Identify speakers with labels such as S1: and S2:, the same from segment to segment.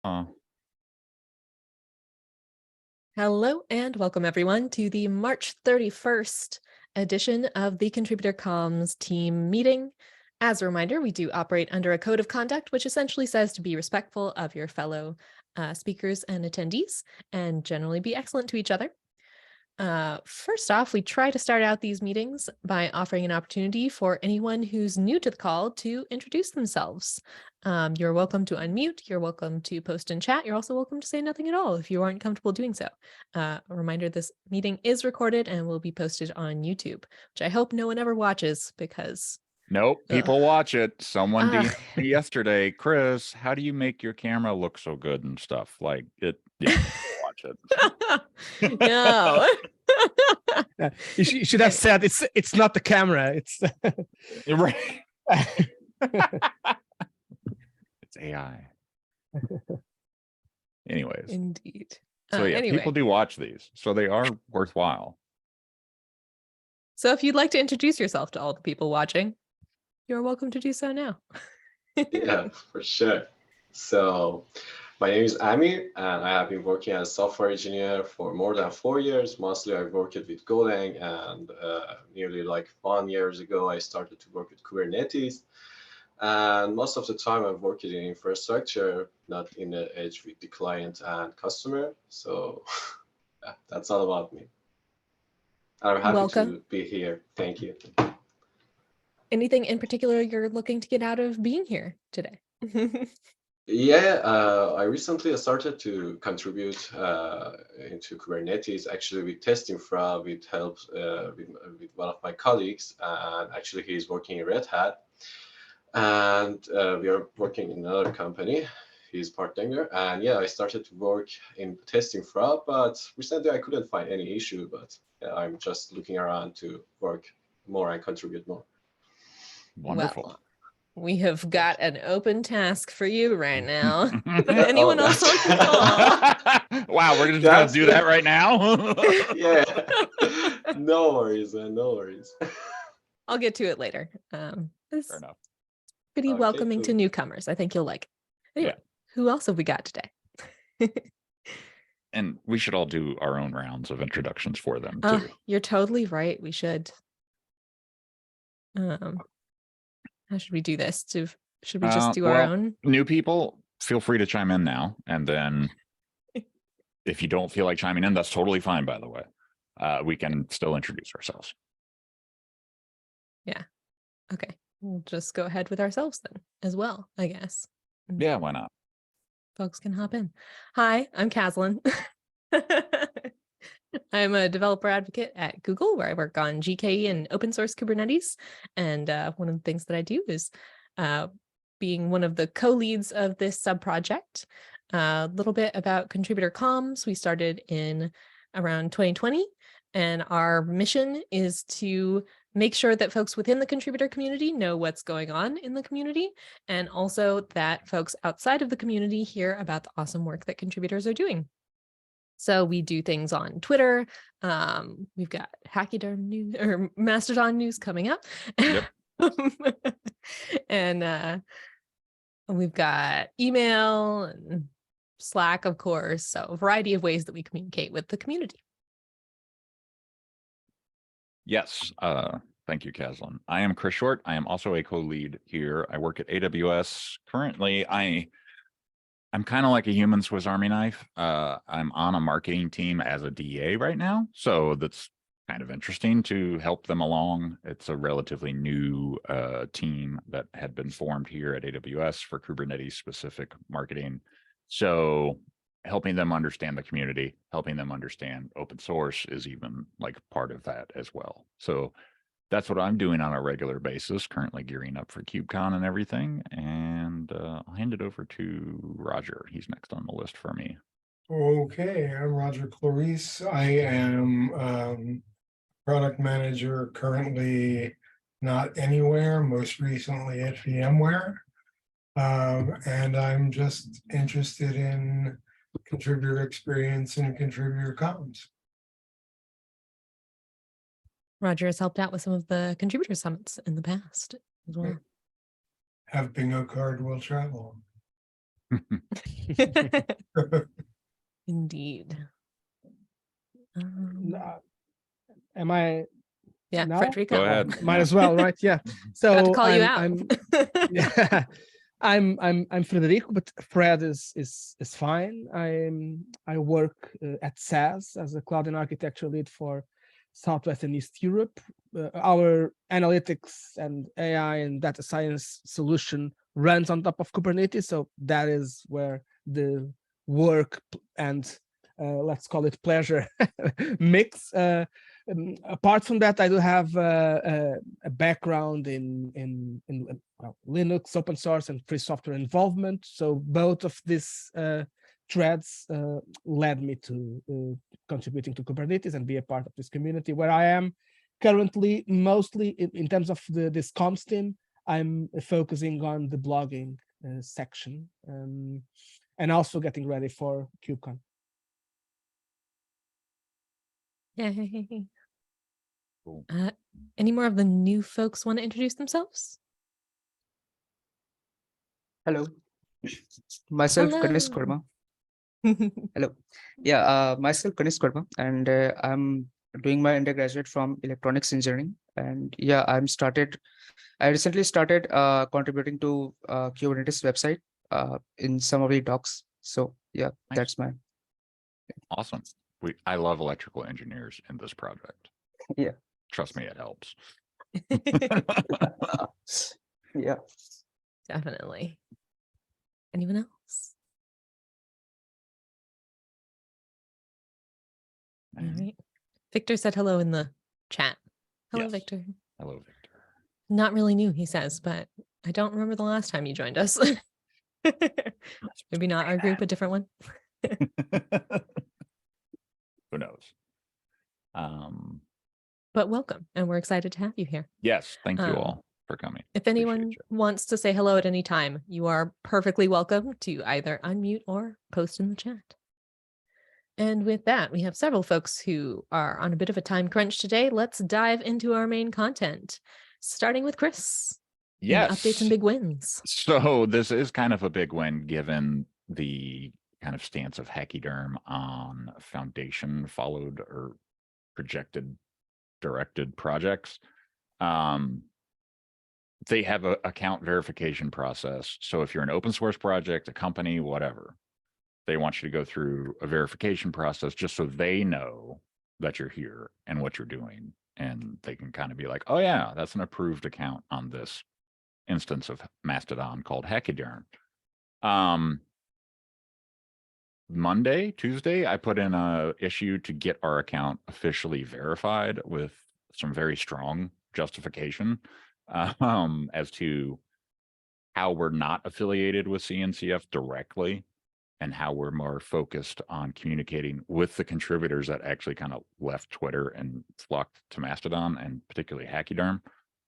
S1: Uh,
S2: Hello and welcome everyone to the March 31st edition of the Contributor Comms team meeting. As a reminder, we do operate under a code of conduct, which essentially says to be respectful of your fellow speakers and attendees and generally be excellent to each other. First off, we try to start out these meetings by offering an opportunity for anyone who's new to the call to introduce themselves. You're welcome to unmute, you're welcome to post in chat, you're also welcome to say nothing at all if you aren't comfortable doing so. A reminder, this meeting is recorded and will be posted on YouTube, which I hope no one ever watches because...
S1: nope, people watch it. Someone
S2: Ah.
S1: DM'd me yesterday, Chris, how do you make your camera look so good and stuff? Like it, yeah, watch it.
S2: No.
S3: Yeah, you should have said it's not the camera. It's
S1: You're right. It's AI. Anyways,
S2: Indeed.
S1: so yeah,
S2: Anyway.
S1: people do watch these, so they are worthwhile.
S2: So if you'd like to introduce yourself to all the people watching, you're welcome to do so now.
S4: Yeah, for sure. So my name is Amir, and I have been working as a software engineer for more than 4 years. Mostly I worked with Golang, and nearly like 1 year ago, I started to work with Kubernetes. And most of the time I've worked in infrastructure, not in the edge with the client and customer. So yeah, that's all about me. I'm happy to be here. Thank you.
S2: Anything in particular you're looking to get out of being here today?
S4: Yeah, I recently started to contribute into Kubernetes, actually with test infra, with help with one of my colleagues, and actually he's working in Red Hat, and we are working in another company. He's partner, and yeah, I started to work in test infra, but recently I couldn't find any issue, but yeah, I'm just looking around to work more and contribute more.
S1: Wonderful.
S2: Well, we have got an open task for you right now. Anyone else on the call?
S1: Wow, we're just gonna do that right now.
S4: Yeah. No worries, man. No worries.
S2: I'll get to it later.
S1: Fair enough.
S2: Pretty welcoming to newcomers. I think you'll like it. Anyway, who else have we got today?
S1: And we should all do our own rounds of introductions for them too.
S2: You're totally right. We should. How should we do this? Should we just do our own?
S1: New people, feel free to chime in now. And then if you don't feel like chiming in, that's totally fine, by the way. We can still introduce ourselves.
S2: Yeah. Okay. We'll just go ahead with ourselves then as well, I guess.
S1: Yeah, why not?
S2: Folks can hop in. Hi, I'm Caslin. I'm a developer advocate at Google, where I work on GKE and open source Kubernetes. And one of the things that I do is being one of the co-leads of this subproject. A little bit about Contributor Comms. We started in around 2020, and our mission is to make sure that folks within the contributor community know what's going on in the community, and also that folks outside of the community hear about the awesome work that contributors are doing. So we do things on Twitter. We've got Hackathon news or Mastodon news coming up.
S1: Yep.
S2: And we've got email and Slack, of course. So a variety of ways that we communicate with the community.
S1: Yes. Thank you, Caslin. I am Chris Short. I am also a co-lead here. I work at AWS. Currently, I'm kind of like a human Swiss Army knife. I'm on a marketing team as a DA right now. So that's kind of interesting to help them along. It's a relatively new team that had been formed here at AWS for Kubernetes specific marketing. So helping them understand the community, helping them understand open source is even like part of that as well. So that's what I'm doing on a regular basis, currently gearing up for KubeCon and everything. And I'll hand it over to Roger. He's next on the list for me.
S5: Okay, I'm Roger Clarice. I am product manager currently not anywhere, most recently at VMware. And I'm just interested in contributor experience and contributor comms.
S2: Roger has helped out with some of the contributor summits in the past as well.
S5: Have bingo card will travel.
S2: Indeed.
S3: Am I
S2: Yeah,
S3: now?
S2: Frederica.
S1: Go ahead.
S3: Might
S1: Yeah.
S3: as well, right? Yeah.
S2: About to
S3: So
S2: call you
S3: I'm
S2: out.
S3: yeah, I'm Frederico, but Fred is fine. I work at SAS as a cloud and architecture lead for Southwest and East Europe. Our analytics and AI and data science solution runs on top of Kubernetes, so that is where the work and let's call it pleasure mix. Apart from that, I do have a background in well, Linux, open source, and free software involvement. So both of these threads led me to contributing to Kubernetes and be a part of this community, where I am currently mostly in terms of this comms team. I'm focusing on the blogging section and also getting ready for KubeCon.
S2: Yay.
S1: Cool.
S2: Any more of the new folks want to introduce themselves?
S6: Hello, myself Ganesh
S2: Hello.
S6: Kurma. Hello, yeah, myself Ganesh Kurma, and I'm doing my undergraduate from electronics engineering. And yeah, I recently started contributing to Kubernetes website in some of the docs. So yeah,
S1: Nice.
S6: that's my
S1: Awesome. I love electrical engineers in this project.
S6: Yeah.
S1: Trust me, it helps.
S6: yeah.
S2: Definitely. Anyone else? All right. Victor said hello in the chat. Hello,
S1: Yes.
S2: Victor.
S1: Hello, Victor.
S2: Not really new, he says, but I don't remember the last time you joined us. Maybe not our group, a different one.
S1: Who knows?
S2: But welcome, and we're excited to have you here.
S1: Yes, thank you
S2: Um,
S1: all for coming.
S2: If anyone
S1: Appreciate you.
S2: wants to say hello at any time, you are perfectly welcome to either unmute or post in the chat. And with that, we have several folks who are on a bit of a time crunch today. Let's dive into our main content, starting with Chris. and
S1: Yes.
S2: Updates and big wins.
S1: So this is kind of a big win given the kind of stance of Hachyderm on foundation followed or projected directed projects. They have a account verification process. So if you're an open source project, a company, whatever, they want you to go through a verification process just so they know that you're here and what you're doing. And they can kind of be like, oh yeah, that's an approved account on this instance of Mastodon called Hachyderm. Tuesday, I put in a issue to get our account officially verified with some very strong justification as to how we're not affiliated with CNCF directly and how we're more focused on communicating with the contributors that actually kind of left Twitter and flocked to Mastodon and particularly Hachyderm.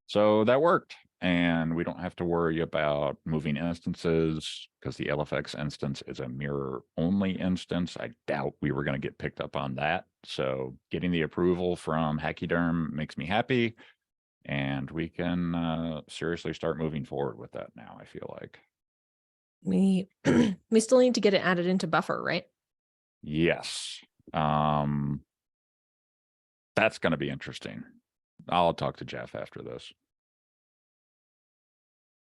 S1: So that worked. And we don't have to worry about moving instances because the LFX instance is a mirror only instance. I doubt we were going to get picked up on that. So getting the approval from Hachyderm makes me happy. And we can seriously start moving forward with that now, I feel like.
S2: We we still need to get it added into Buffer, right?
S1: Yes. That's going to be interesting. I'll talk to Jeff after this.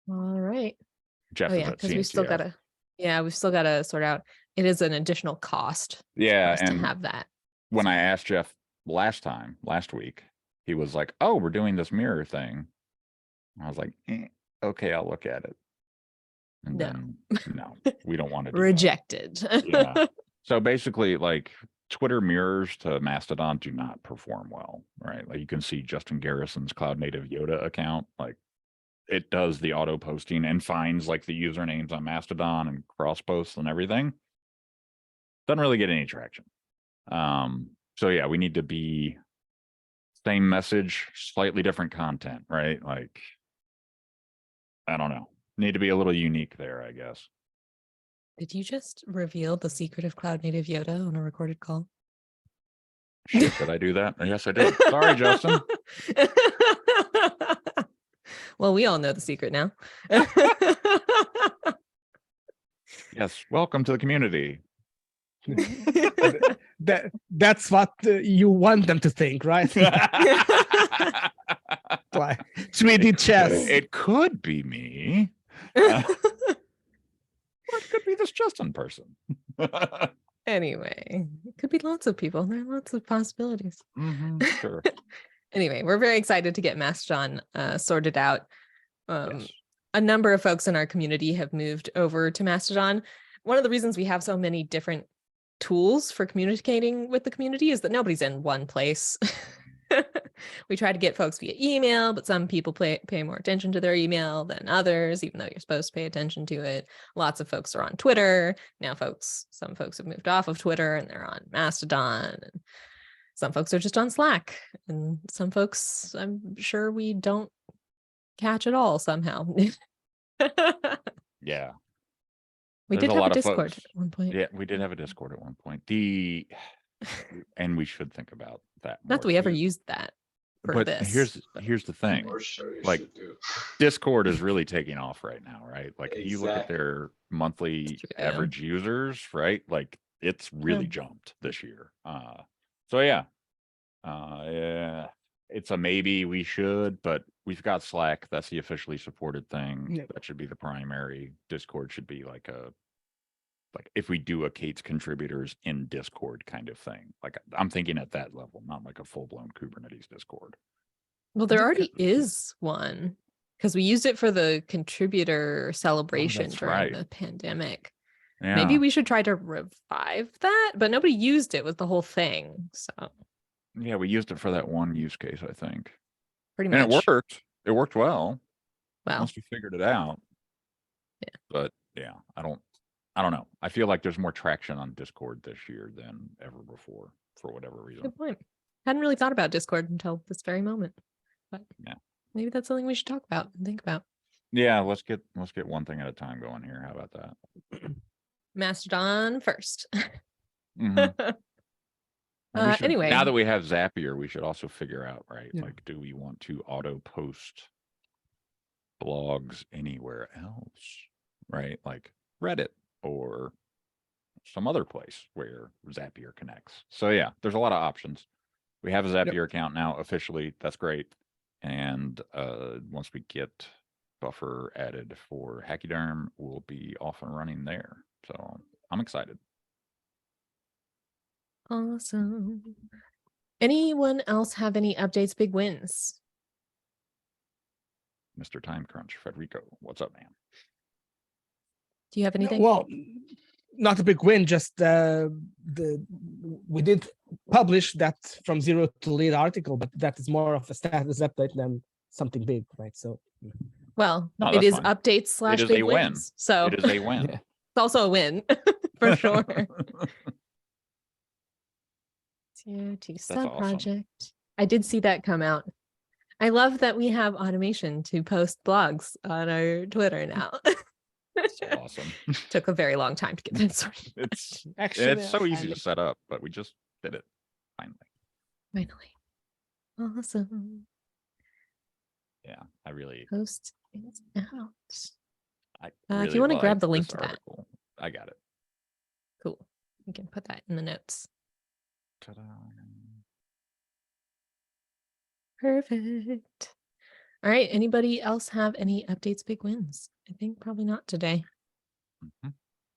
S2: All right.
S1: Jeff
S2: Oh
S1: is
S2: yeah,
S1: at
S2: because we've still
S1: CNCF.
S2: got to sort out. It is an additional cost for
S1: Yeah,
S2: us to
S1: and
S2: have that.
S1: when I asked Jeff last week, he was like, oh, we're doing this mirror thing. I was like, okay, I'll look at it. And
S2: No.
S1: then, no, we don't want to do that.
S2: Rejected.
S1: Yeah. So basically, like Twitter mirrors to Mastodon do not perform well, right? Like you can see Justin Garrison's Cloud Native Yoda account, like it does the auto posting and finds like the usernames on Mastodon and cross posts and everything. Doesn't really get any traction. So yeah, we need to be same message, slightly different content, right? Like, I don't know. Need to be a little unique there, I guess.
S2: Did you just reveal the secret of Cloud Native Yoda on a recorded call?
S1: Shit, did I do that? Yes, I did. Sorry, Justin.
S2: Well, we all know the secret now.
S1: Yes, welcome to the community.
S3: That's what you want them to think, right? Like 3D chess.
S1: It could be me. Or it could be this Justin person.
S2: Anyway, it could be lots of people. There are lots of possibilities.
S1: Sure.
S2: Anyway, we're very excited to get Mastodon sorted out.
S1: Yes.
S2: A number of folks in our community have moved over to Mastodon. One of the reasons we have so many different tools for communicating with the community is that nobody's in one place. We try to get folks via email, but some people pay more attention to their email than others, even though you're supposed to pay attention to it. Lots of folks are on Twitter. Now some folks have moved off of Twitter and they're on Mastodon. And some folks are just on Slack. And some folks, I'm sure we don't catch at all somehow.
S1: Yeah.
S2: We
S1: There's
S2: did
S1: a
S2: have a
S1: lot of
S2: Discord
S1: folks.
S2: at one point.
S1: Yeah, we did have a Discord at one point. And we should think about that.
S2: Not that
S1: more
S2: we ever
S1: too.
S2: used that for
S1: But
S2: this.
S1: here's the thing.
S4: For sure, you
S1: Like,
S4: should do.
S1: Discord is really taking off right now, right? Like if you look at
S4: Exactly.
S1: their monthly
S2: That's true, yeah.
S1: average users, right? Like it's really jumped this year. So yeah. Yeah, it's a maybe we should, but we've got Slack. That's the officially supported thing.
S3: Yep.
S1: That should be the primary. Discord should be like if we do a Kate's contributors in Discord kind of thing. Like I'm thinking at that level, not like a full-blown Kubernetes Discord.
S2: Well, there
S3: Okay.
S2: already is one because we used it for the contributor celebration
S1: that's
S2: during
S1: right.
S2: the pandemic.
S1: Yeah.
S2: Maybe we should try to revive that, but nobody used it with the whole thing. So
S1: Yeah, we used it for that one use case, I think.
S2: pretty
S1: And
S2: much.
S1: it worked. It worked well.
S2: Well,
S1: Once we figured it out.
S2: Yeah.
S1: But yeah, I don't know. I feel like there's more traction on Discord this year than ever before for whatever reason.
S2: good point. Hadn't really thought about Discord until this very moment, but
S1: Yeah.
S2: maybe that's something we should talk about and think about.
S1: Yeah, let's get one thing at a time going here. How about that?
S2: Mastodon first.
S1: Mhm. And we should-
S2: Anyway.
S1: now that we have Zapier, we should also figure out, right?
S3: Yeah.
S1: Like, do we want to auto post blogs anywhere else? Right? Like Reddit or some other place where Zapier connects. So yeah, there's a lot of options. We have a Zapier account now officially. That's great. And once we get Buffer added for Hachyderm, we'll be off and running there. So I'm excited.
S2: Awesome. Anyone else have any updates, big wins?
S1: Mr. Time Crunch, Federico, what's up, man?
S2: Do you have anything?
S3: Well, not a big win, just we did publish that from zero to lead article, but that is more of a status update than something big, right? So
S2: Well,
S1: No,
S2: it
S1: that's
S2: is
S1: fine.
S2: updates /
S1: is
S2: big
S1: a win.
S2: wins. So
S1: It is a win.
S3: Yeah.
S2: it's also a win for sure. Tier 2
S1: awesome.
S2: sub-project. I did see that come out. I love that we have automation to post blogs on our Twitter now.
S1: So awesome.
S2: Took a very long time to get that sorted.
S1: It's
S3: actually,
S1: it's so easy to set up, but we just did it finally.
S2: Finally. Awesome.
S1: Yeah, I really.
S2: Post is out.
S1: I
S2: If you want to grab
S1: liked
S2: the link
S1: this
S2: to that.
S1: article. I got it.
S2: Cool. You can put that in the notes.
S1: Ta-da.
S2: Perfect. All right. Anybody else have any updates, big wins? I think probably not today.
S1: Mhm.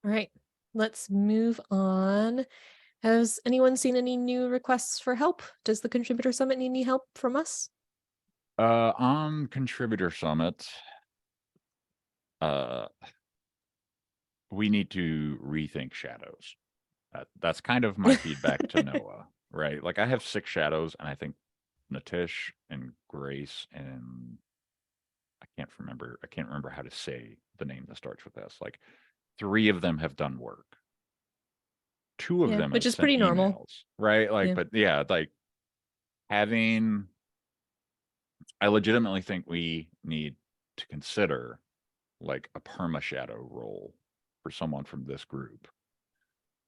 S2: All right. Let's move on. Has anyone seen any new requests for help? Does the Contributor Summit need any help from us?
S1: On Contributor Summit, we need to rethink shadows. That's kind of my feedback to Noah, right? Like I have 6 shadows, and I think Natish and Grace and I can't remember how to say the name that starts with S. Like 3 of them have done work. 2 of
S2: Yeah,
S1: them,
S2: which
S1: have
S2: is pretty
S1: sent
S2: normal.
S1: emails, right? Like,
S2: Yeah.
S1: but yeah, like having. I legitimately think we need to consider like a perma shadow role for someone from this group.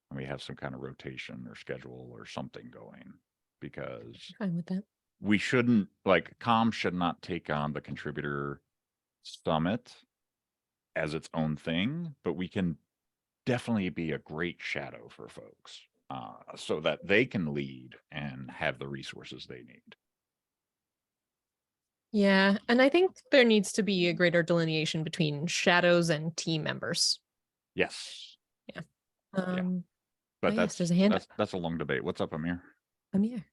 S1: And we have some kind of rotation or schedule or something going, because
S2: Fine with that.
S1: we shouldn't, like, Com should not take on the Contributor Summit as its own thing, but we can definitely be a great shadow for folks, so that they can lead and have the resources they need.
S2: Yeah, and I think there needs to be a greater delineation between shadows and team members.
S1: Yes,
S2: But
S1: but
S2: yes, there's a hand up.
S1: that's a long debate. What's up, Amir?
S2: Amir.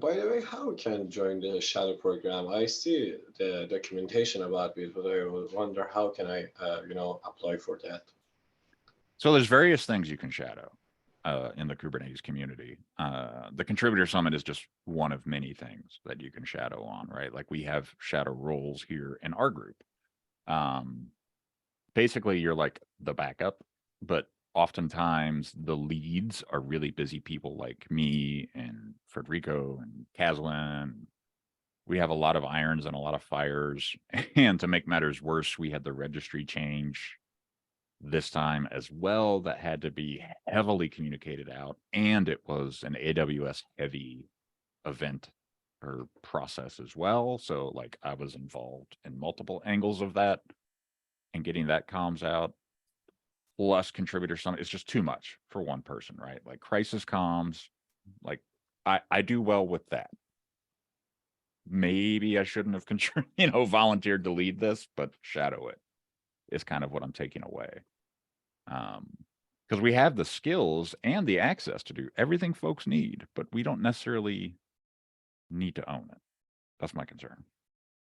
S4: By the way, how can join the shadow program? I see the documentation about it, but I wonder how can I, apply for that?
S1: So there's various things you can shadow in the Kubernetes community. The Contributor Summit is just one of many things that you can shadow on, right? Like we have shadow roles here in our group. Basically, you're like the backup, but oftentimes the leads are really busy people like me and Federico and Caslin. We have a lot of irons and a lot of fires. And to make matters worse, we had the registry change this time as well that had to be heavily communicated out. And it was an AWS heavy event or process as well. So like I was involved in multiple angles of that and getting that comms out. Plus Contributor Summit, it's just too much for one person, right? Like crisis comms, like I do well with that. Maybe I shouldn't have volunteered to lead this, but shadow it is kind of what I'm taking away. Because we have the skills and the access to do everything folks need, but we don't necessarily need to own it. That's my concern.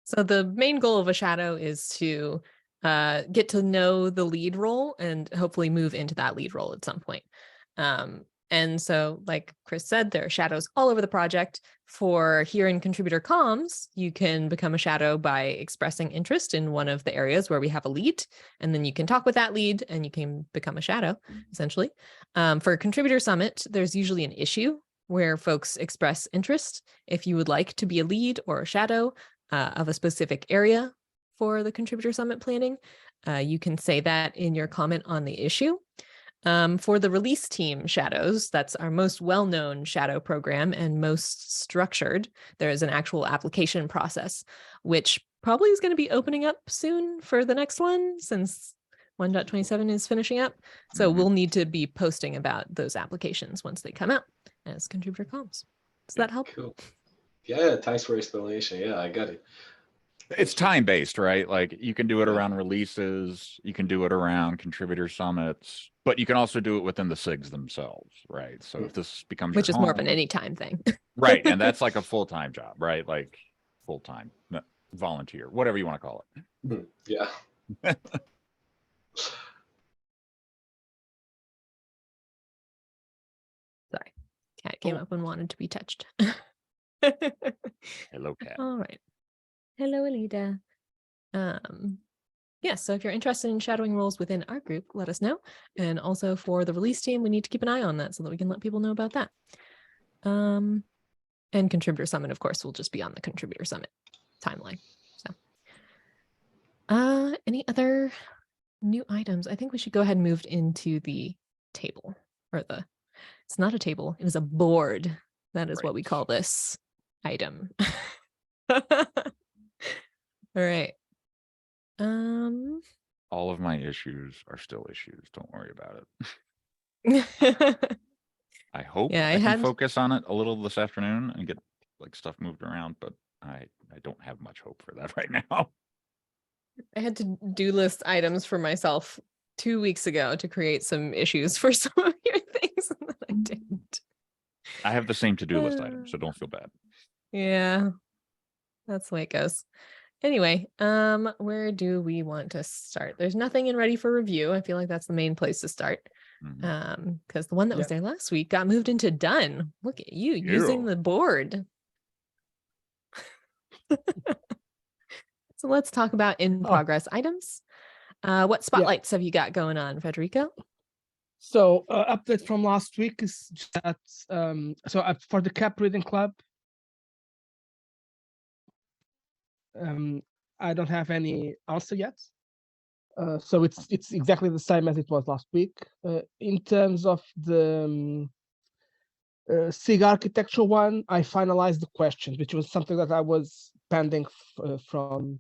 S2: So the main goal of a shadow is to get to know the lead role and hopefully move into that lead role at some point. And so, like Chris said, there are shadows all over the project. For here in Contributor Comms, you can become a shadow by expressing interest in one of the areas where we have a lead, and then you can talk with that lead and you can become a shadow, essentially. For Contributor Summit, there's usually an issue where folks express interest. If you would like to be a lead or a shadow of a specific area for the Contributor Summit planning, you can say that in your comment on the issue. For the release team shadows, that's our most well-known shadow program and most structured. There is an actual application process, which probably is going to be opening up soon for the next one, since 1.27 is finishing up. So we'll need to be posting about those applications once they come out as Contributor Comms. Does that help?
S4: Cool. Yeah, thanks for explanation. Yeah, I got it.
S1: It's time-based, right? Like you can do it around releases, you can do it around contributor summits, but you can also do it within the SIGs themselves, right? So if this becomes
S2: which
S1: your
S2: is more of an
S1: home-
S2: anytime thing.
S1: right? And that's like a full-time job, right? Like full-time, volunteer, whatever you want to call it.
S4: Yeah.
S2: Sorry, cat came up and wanted to be touched.
S1: Hello, cat.
S2: All right. Hello, Alida. Yeah, so if you're interested in shadowing roles within our group, let us know. And also for the release team, we need to keep an eye on that so that we can let people know about that. And Contributor Summit, of course, will just be on the Contributor Summit timeline. So, any other new items? I think we should go ahead and move into the table, or it's not a table, it is a board. That is what we call this item. All right.
S1: All of my issues are still issues. Don't worry about it. I hope I can focus on it a little this afternoon and get like stuff moved around, but I don't have much hope for that right now.
S2: I had to do list items for myself 2 weeks ago to create some issues for some of your things, and then I didn't.
S1: I have the same to-do list item, so don't feel bad.
S2: Yeah, that's the way it goes. Anyway, where do we want to start? There's nothing in ready for review. I feel like that's the main place to start. Because the one that was there last week got moved into done. Look at you using the board. So let's talk about in progress items. What spotlights have you got going on, Federico?
S3: So update from last week is that for the CAP Reading Club, I don't have any answer yet. So it's exactly the same as it was last week. In terms of the SIG architecture one, I finalized the questions, which was something that I was pending from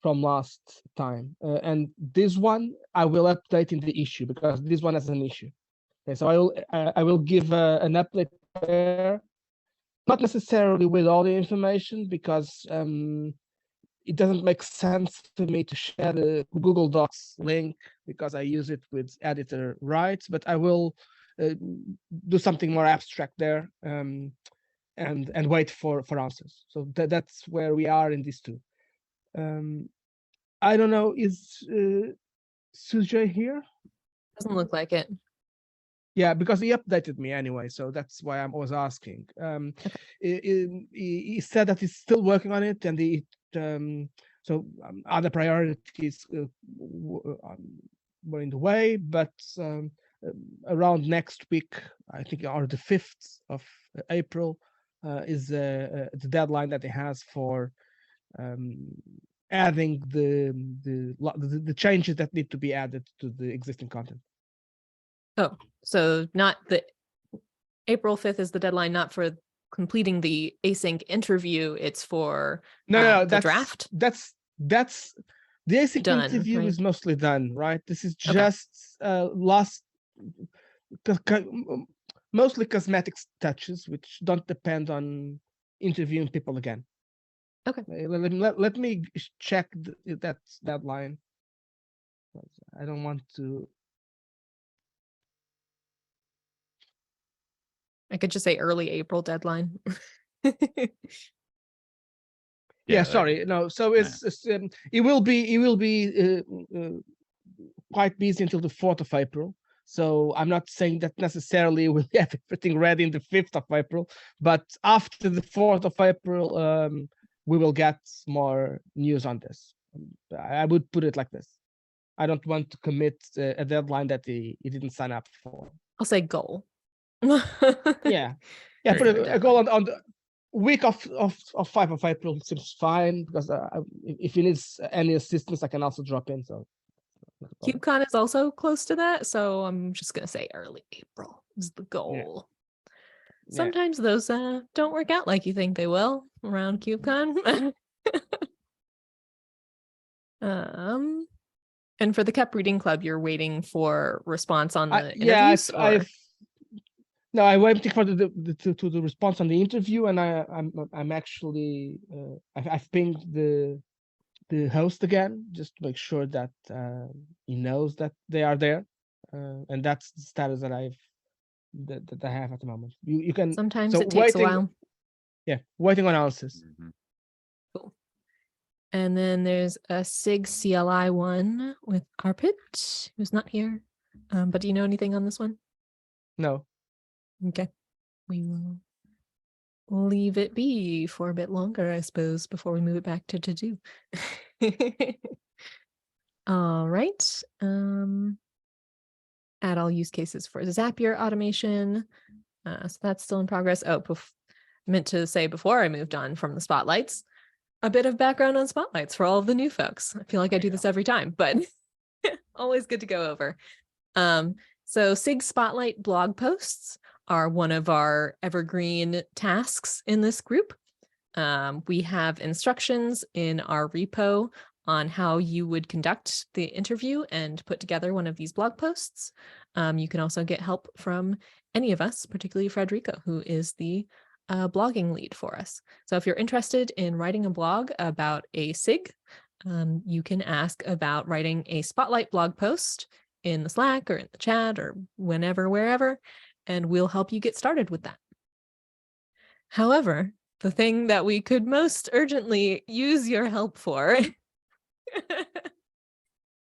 S3: from last time. And this one I will update in the issue because this one has an issue. Okay, so I will give an update there, not necessarily with all the information because it doesn't make sense to me to share the Google Docs link because I use it with editor rights, but I will do something more abstract there and wait for answers. So that's where we are in these two. I don't know, is Sujay here?
S2: Doesn't look like it.
S3: Yeah, because he updated me anyway, so that's why I was asking. He said that he's still working on it, and other priorities were in the way, but around next week, I think, or the 5th of April, is the deadline that he has for adding the changes that need to be added to the existing content.
S2: Oh, so not the April 5th is the deadline, not for completing the async interview. It's for
S3: No,
S2: the draft.
S3: That's the async
S2: Done,
S3: interview
S2: right?
S3: is mostly done, right? This is
S2: Okay.
S3: just mostly cosmetic touches, which don't depend on interviewing people again.
S2: Okay.
S3: Let me check that deadline. I don't want to.
S2: I could just say early April deadline.
S3: Yeah,
S1: that-
S3: sorry, no. So it will be quite busy until the 4th of April. So I'm not saying that necessarily we'll have everything ready in the 5th of April, but after the 4th of April, we will get more news on this. I would put it like this. I don't want to commit a deadline that he didn't sign up for.
S2: I'll say goal.
S3: Yeah,
S1: Very
S3: put
S1: good.
S3: a goal on the week of 5 of April seems fine because if he needs any assistance, I can also drop in. So
S2: KubeCon is also close to that, so I'm just gonna say early April is the goal.
S3: Yeah.
S2: Sometimes those don't work out like you think they will around KubeCon. And for the Kept Reading Club, you're waiting for response on the interviews?
S3: I'm waiting for the response on the interview, and I'm actually I've pinged the host again just to make sure that he knows that they are there, and that's the status that I have at the moment. You can
S2: Sometimes it takes a while.
S3: Yeah, waiting on answers.
S1: Mhm.
S2: Cool. And then there's a SIG CLI one with Arpit, who's not here. But do you know anything on this one?
S3: No.
S2: Okay. We will leave it be for a bit longer, I suppose, before we move it back to do. All right. Add all use cases for Zapier automation. So that's still in progress. Oh, meant to say before I moved on from the spotlights, a bit of background on spotlights for all of the new folks. I feel like I do this every time, but always good to go over. So SIG Spotlight blog posts are one of our evergreen tasks in this group. We have instructions in our repo on how you would conduct the interview and put together one of these blog posts. You can also get help from any of us, particularly Frederico, who is the blogging lead for us. So if you're interested in writing a blog about a SIG, you can ask about writing a Spotlight blog post in the Slack or in the chat or whenever, wherever, and we'll help you get started with that. However, the thing that we could most urgently use your help for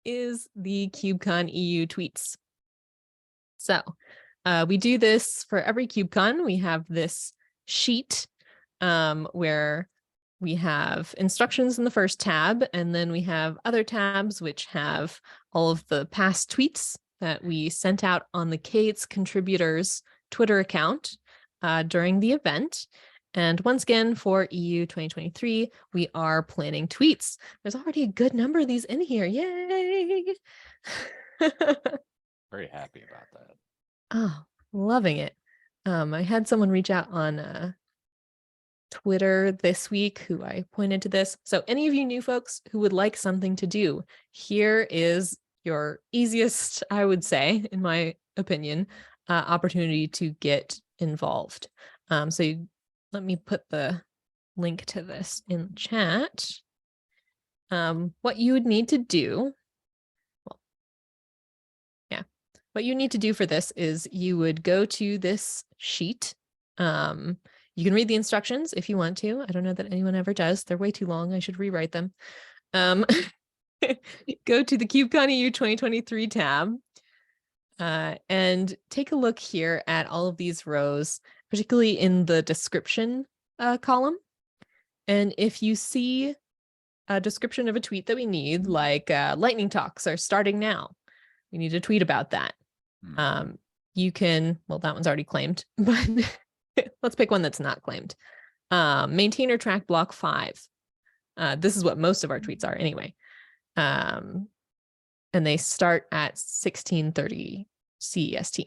S2: is the KubeCon EU tweets. So we do this for every KubeCon. We have this sheet where we have instructions in the first tab, and then we have other tabs which have all of the past tweets that we sent out on the SIG contributors Twitter account during the event. And once again, for EU 2023, we are planning tweets. There's already a good number of these in here. Yay!
S1: Very happy about that.
S2: Oh, loving it. I had someone reach out on Twitter this week who I pointed to this. So any of you new folks who would like something to do, here is your easiest, I would say, in my opinion, opportunity to get involved. Let me put the link to this in chat. What you would need to do, what you need to do for this is you would go to this sheet. You can read the instructions if you want to. I don't know that anyone ever does. They're way too long. I should rewrite them. Go to the KubeCon EU 2023 tab and take a look here at all of these rows, particularly in the description column. And if you see a description of a tweet that we need, like lightning talks are starting now, we need a tweet about that. You can, well, that one's already claimed, but let's pick one that's not claimed. Maintainer track block 5. This is what most of our tweets are anyway. And they start at 16:30 CEST.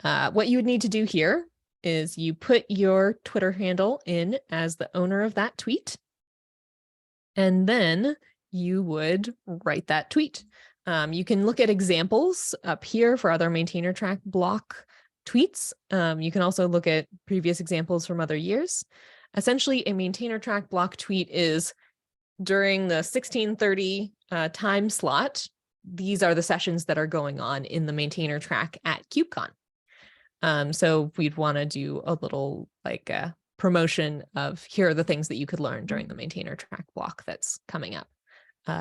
S2: What you would need to do here is you put your Twitter handle in as the owner of that tweet, and then you would write that tweet. You can look at examples up here for other maintainer track block tweets. You can also look at previous examples from other years. Essentially, a maintainer track block tweet is during the 16:30 time slot. These are the sessions that are going on in the maintainer track at KubeCon. So we'd want to do a little like promotion of here are the things that you could learn during the maintainer track block that's coming up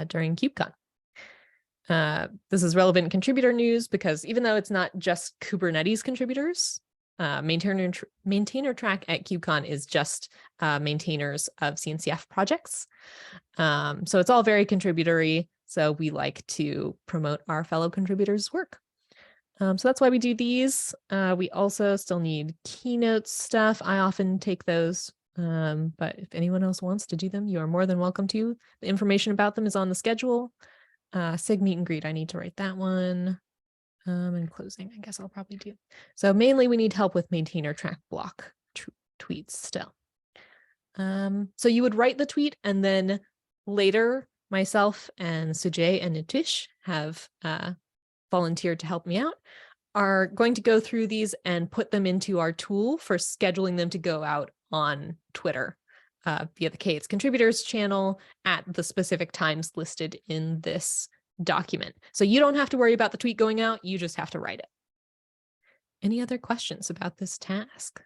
S2: during KubeCon. This is relevant contributor news because even though it's not just Kubernetes contributors, maintainer track at KubeCon is just maintainers of CNCF projects. So it's all very contributory. So we like to promote our fellow contributors' work. So that's why we do these. We also still need keynote stuff. I often take those, but if anyone else wants to do them, you are more than welcome to. The information about them is on the schedule. SIG meet and greet, I need to write that one. And closing, I guess I'll probably do. So mainly we need help with maintainer track block tweets still. So you would write the tweet, and then later myself and Sujay and Nitish have volunteered to help me out, are going to go through these and put them into our tool for scheduling them to go out on Twitter via the KATES contributors channel at the specific times listed in this document. So you don't have to worry about the tweet going out, you just have to write it. Any other questions about this task?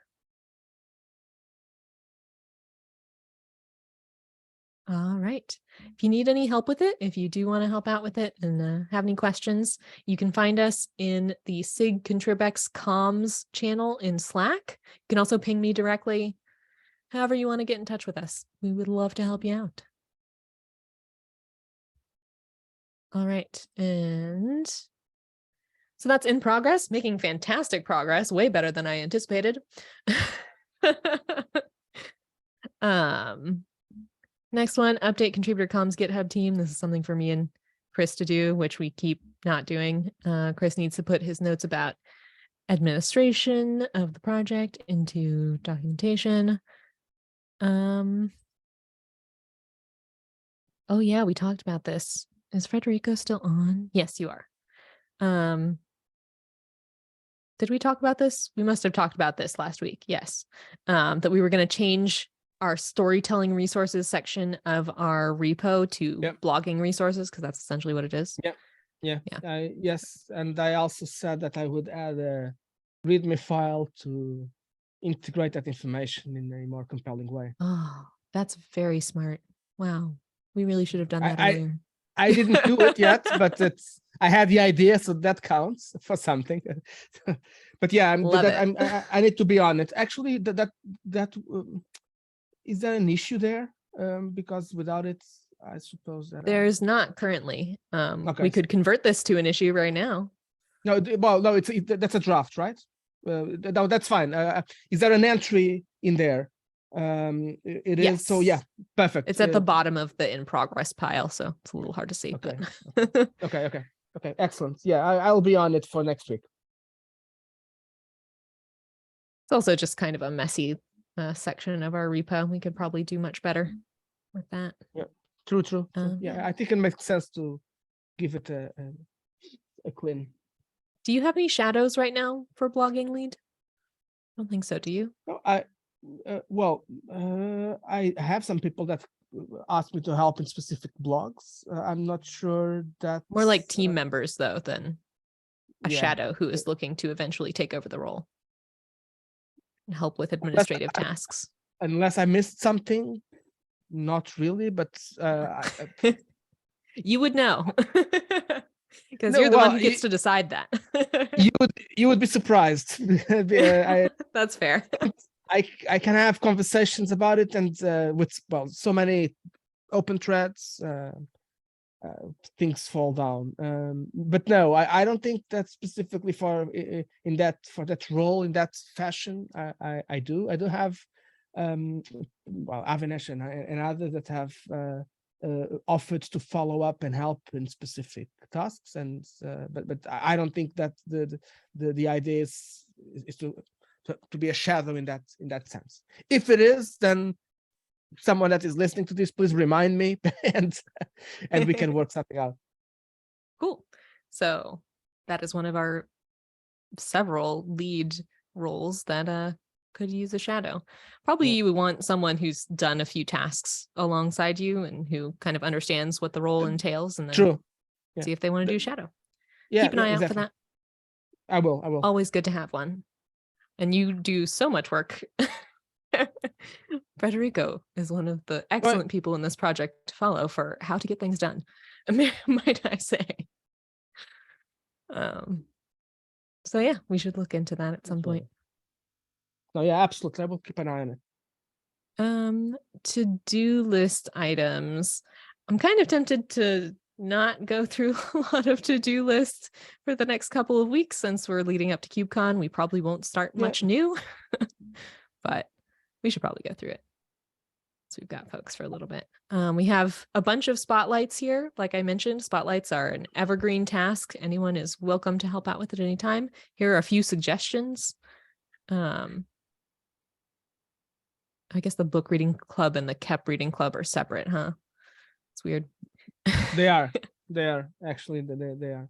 S2: All right. If you need any help with it, if you do want to help out with it and have any questions, you can find us in the SIG ContribEx comms channel in Slack. You can also ping me directly. However you want to get in touch with us, we would love to help you out. All right. And so that's in progress, making fantastic progress, way better than I anticipated. Next one, update contributor comms GitHub team. This is something for me and Chris to do, which we keep not doing. Chris needs to put his notes about administration of the project into documentation. Oh yeah, we talked about this. Is Federico still on? Yes, you are. Did we talk about this? We must have talked about this last week. Yes. That we were going to change our storytelling resources section of our repo to blogging resources, because that's essentially what it is.
S3: Yes, and I also said that I would add a README file to integrate that information in a more compelling way.
S2: Oh, that's very smart. Wow, we really should have done that earlier.
S3: I didn't do it yet, but I had the idea, so that counts for something. But yeah, I need to be on it. Actually, is there an issue there? Because without it, I suppose that
S2: there's not currently.
S3: Okay.
S2: We could convert this to an issue right now.
S3: No, well, no, that's a draft, right? No, that's fine. Is there an entry in there? It
S2: yes.
S3: is. So yeah, perfect.
S2: It's at the bottom of the in progress pile, so it's a little hard to see.
S3: Okay.
S2: But
S3: Okay. Excellent. Yeah, I'll be on it for next week.
S2: It's also just kind of a messy section of our repo. We could probably do much better with that.
S3: True.
S2: Yeah.
S3: Yeah, I think it makes sense to give it a clean.
S2: Do you have any shadows right now for blogging lead? I don't think so. Do you?
S3: No, I have some people that ask me to help in specific blogs. I'm not sure that
S2: More like team members though than a
S3: yeah.
S2: shadow who is looking to eventually take over the role and help with administrative tasks.
S3: Unless I missed something, not really, but
S2: You would know because
S3: No,
S2: you're the
S3: well,
S2: one who gets to decide that.
S3: you would be surprised.
S2: That's fair.
S3: I can have conversations about it, and with so many open threads, things fall down. But no, I don't think that specifically for that role in that fashion. I do have Avinash and others that have offered to follow up and help in specific tasks, and but I don't think that the idea is to be a shadow in that sense. If it is, then someone that is listening to this, please remind me, and we can work something out.
S2: Cool. So that is one of our several lead roles that could use a shadow. Probably
S3: Yeah.
S2: you would want someone who's done a few tasks alongside you and who kind of understands what the role entails, and then
S3: True. Yeah.
S2: see if they want to do shadow.
S3: Yeah.
S2: Keep an eye out for
S3: exactly.
S2: that.
S3: I will.
S2: Always good to have one. And you do so much work. Federico is one of the excellent people in this project to follow for how to get things done, might I say. So yeah, we should look into that at some point.
S3: No, yeah, absolutely. I will keep an eye on it.
S2: To-do list items. I'm kind of tempted to not go through a lot of to-do lists for the next couple of weeks since we're leading up to KubeCon. We probably won't start much new, but we should probably go through it. So we've got folks for a little bit. We have a bunch of spotlights here. Like I mentioned, spotlights are an evergreen task. Anyone is welcome to help out with it at any time. Here are a few suggestions. I guess the book reading club and the KEP reading club are separate, huh? It's weird.
S3: They are actually they are.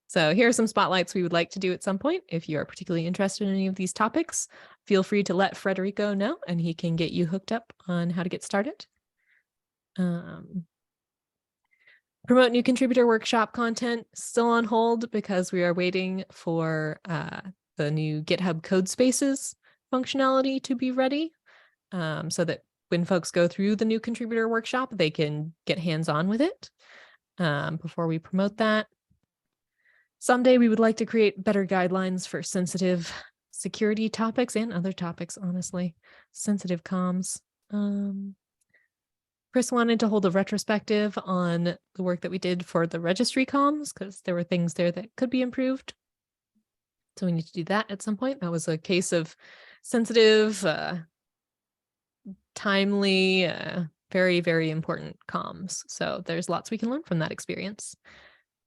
S2: So here are some spotlights we would like to do at some point. If you are particularly interested in any of these topics, feel free to let Federico know and he can get you hooked up on how to get started. Promote new contributor workshop content, still on hold because we are waiting for the new GitHub code spaces functionality to be ready, so that when folks go through the new contributor workshop, they can get hands-on with it before we promote that. Someday we would like to create better guidelines for sensitive security topics and other topics, honestly. Sensitive comms. Chris wanted to hold a retrospective on the work that we did for the registry comms because there were things there that could be improved. So we need to do that at some point. That was a case of sensitive, timely, very, very important comms. So there's lots we can learn from that experience.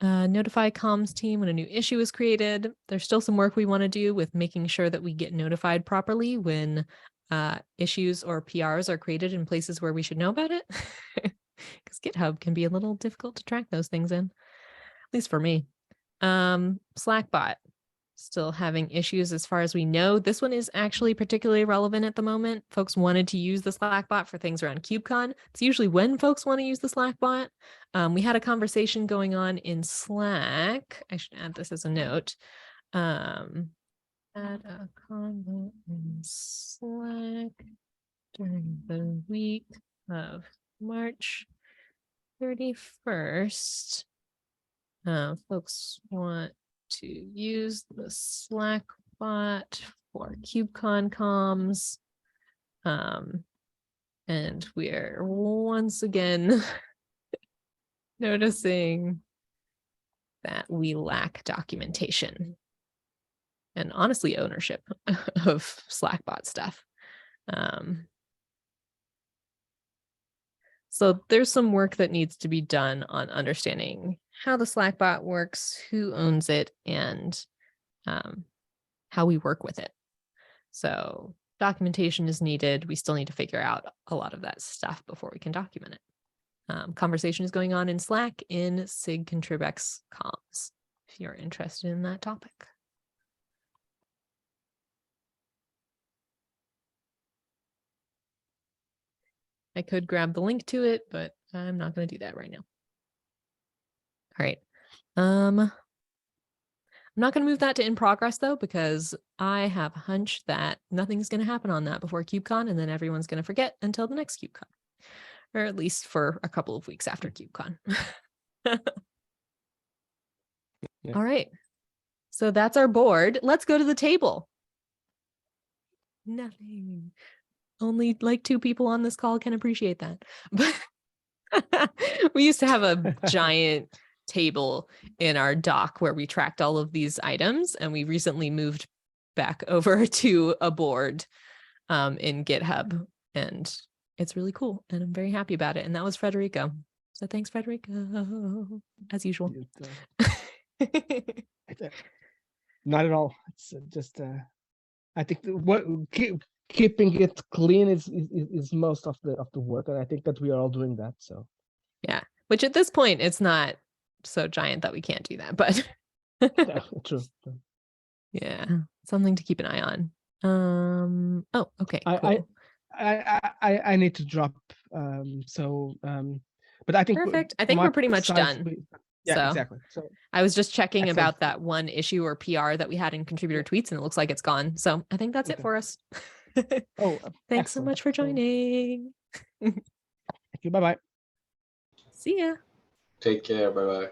S2: Notify comms team when a new issue is created. There's still some work we want to do with making sure that we get notified properly when issues or PRs are created in places where we should know about it. Because GitHub can be a little difficult to track those things in, at least for me. Slackbot, still having issues as far as we know. This one is actually particularly relevant at the moment. Folks wanted to use the Slackbot for things around KubeCon. It's usually when folks want to use the Slackbot. We had a conversation going on in Slack. I should add this as a note. Had a convo in Slack during the week of March 31st. Folks want to use the Slack bot for KubeCon comms. And we're once again noticing that we lack documentation and honestly ownership of Slackbot stuff. So there's some work that needs to be done on understanding how the Slackbot works, who owns it, and how we work with it. So documentation is needed. We still need to figure out a lot of that stuff before we can document it. Conversation is going on in Slack in SIG ContribEx comms, if you're interested in that topic. I could grab the link to it, but I'm not going to do that right now. All right. I'm not going to move that to in progress though, because I have a hunch that nothing's going to happen on that before KubeCon, and then everyone's going to forget until the next KubeCon, or at least for a couple of weeks after KubeCon.
S3: Yeah.
S2: All right. So that's our board. Let's go to the table. Nothing. Only like 2 people on this call can appreciate that. But we used to have a giant table in our doc where we tracked all of these items, and we recently moved back over to a board in GitHub, and it's really cool, and I'm very happy about it. And that was Frederico. So thanks, Frederico, as usual.
S3: Not at all. It's just I think keeping it clean is most of the work, and I think that we are all doing that. So
S2: yeah, which at this point it's not so giant that we can't do that, but
S3: yeah, true.
S2: yeah, something to keep an eye on. Oh, okay, cool.
S3: I need to drop. But I think
S2: Perfect. I think we're pretty much done.
S3: Yeah,
S2: So,
S3: exactly. So
S2: I was just checking
S3: excellent.
S2: about that one issue or PR that we had in contributor tweets, and it looks like it's gone. So I think that's it
S3: Okay.
S2: for us.
S3: Oh,
S2: Thanks so
S3: excellent.
S2: much for
S3: So,
S2: joining.
S3: thank you. Bye-bye.
S2: See ya.
S4: Take care. Bye-bye.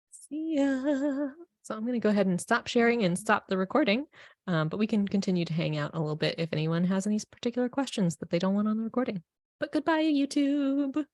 S2: See ya. So I'm going to go ahead and stop sharing and stop the recording, but we can continue to hang out a little bit if anyone has any particular questions that they don't want on the recording. But goodbye, YouTube.